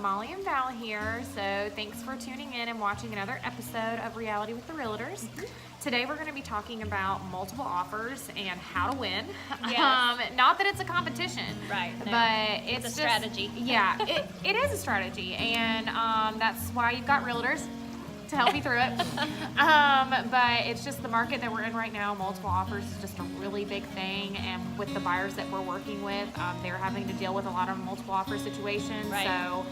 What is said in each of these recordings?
Molly and Val here. So thanks for tuning in and watching another episode of Reality with the Realtors. Today we're going to be talking about multiple offers and how to win. Yes. Not that it's a competition, Right, no. but it's a just, strategy. Yeah, it is a strategy, and that's why you've got realtors to help you through it. But it's just the market that we're in right now. Multiple offers is just a really big thing, and with the buyers that we're working with, they're having to deal with a lot of multiple offer situations. Right. So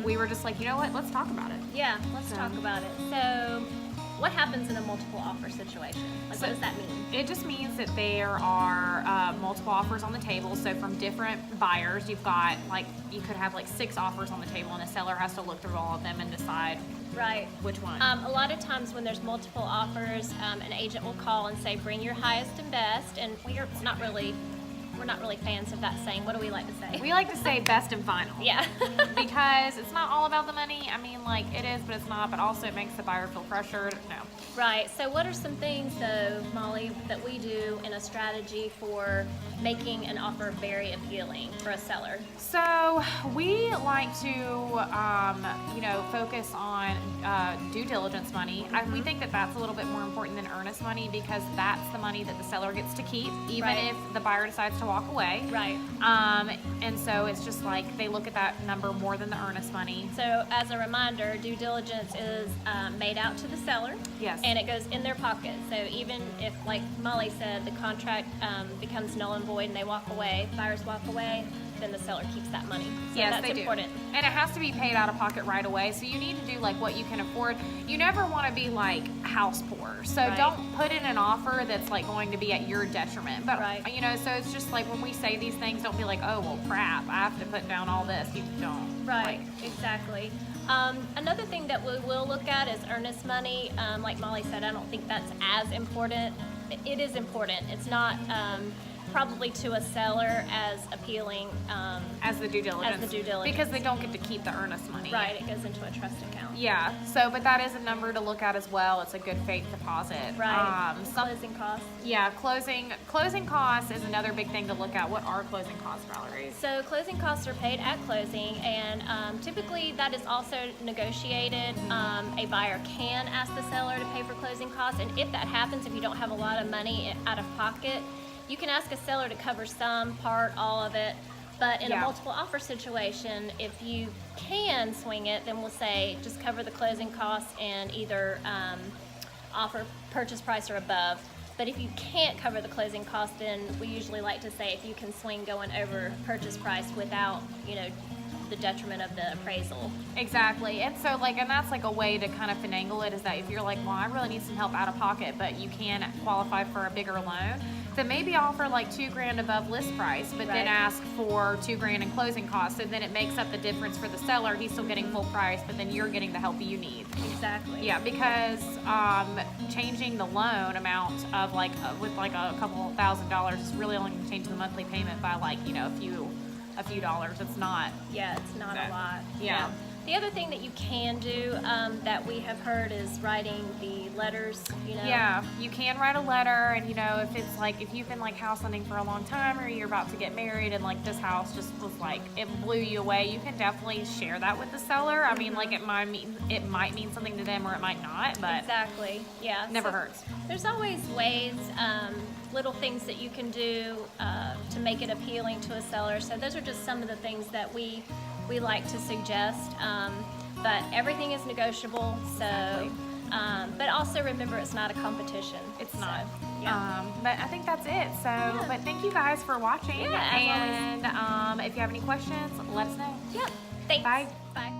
we were just like, you know what? Let's talk about it. Yeah, let's talk about it. So, what happens in a multiple offer situation? Like, what does that mean? It just means that there are multiple offers on the table. So from different buyers, you've got you could have 6 offers on the table, and a seller has to look through all of them and decide Right. which one. A lot of times when there's multiple offers, an agent will call and say, bring your highest and best, and we're not really fans of that saying. What do we like to say? We like to say best and final. Yeah. Because it's not all about the money. I mean, it is, but it's not. But also, it makes the buyer feel pressured. No. Right. So what are some things, though, Molly, that we do in a strategy for making an offer very appealing for a seller? So we like to, focus on due diligence money. We think that that's a little bit more important than earnest money, because that's the money that the seller gets to keep, even Right. if the buyer decides to walk away. Right. And so it's just they look at that number more than the earnest money. So as a reminder, due diligence is made out to the seller. Yes. And it goes in their pocket. So even if, like Molly said, the contract becomes null and void and they walk away, buyers walk away, then the seller keeps that money. So Yes, that's they do. important. And it has to be paid out of pocket right away. So you need to do what you can afford. You never want to be house poor. So Right. don't put in an offer that's going to be at your detriment. But Right. so it's just when we say these things, don't be like, oh well, crap, I have to put down all this. You don't. Right, exactly. Another thing that we will look at is earnest money. Like Molly said, I don't think that's as important. It is important. It's not probably to a seller as appealing. As the due diligence. As the due diligence. Because they don't get to keep the earnest money. Right, it goes into a trust account. Yeah. So, but that is a number to look at as well. It's a good faith deposit. Right. Closing costs. Yeah, closing costs is another big thing to look at. What are closing costs, Valerie? So closing costs are paid at closing, and typically that is also negotiated. A buyer can ask the seller to pay for closing costs, and if that happens, if you don't have a lot of money out of pocket, you can ask a seller to cover some, part, all of it. But in a multiple offer situation, if you can swing it, then we'll say just cover the closing costs and either offer purchase price or above. But if you can't cover the closing cost, then we usually like to say if you can swing going over purchase price without, the detriment of the appraisal. Exactly. And so and that's a way to kind of finagle it, is that if you're well, I really need some help out of pocket, but you can qualify for a bigger loan, then maybe offer $2,000 above list price, but then Right. ask for $2,000 in closing costs, and then it makes up the difference for the seller. He's still getting full price, but then you're getting the help you need. Exactly. Yeah, because changing the loan amount of with a couple $1,000 is really only going to change the monthly payment by a few dollars. It's not. Yeah, it's not a lot. Yeah. The other thing that you can do that we have heard is writing the letters, Yeah, you can write a letter, and if it's if you've been house hunting for a long time, or you're about to get married and this house just was it blew you away, you can definitely share that with the seller. I mean, it might mean something to them, or it might not, but Exactly. Yeah. never So hurts. There's always ways, little things that you can do to make it appealing to a seller. So those are just some of the things that we like to suggest. But everything is negotiable. So, Exactly. but also remember, it's not a competition. It's not. Yeah. But I think that's it. So, but thank you guys for watching. Yeah, as always. And if you have any questions, let us know. Yep. Thanks. Bye. Bye.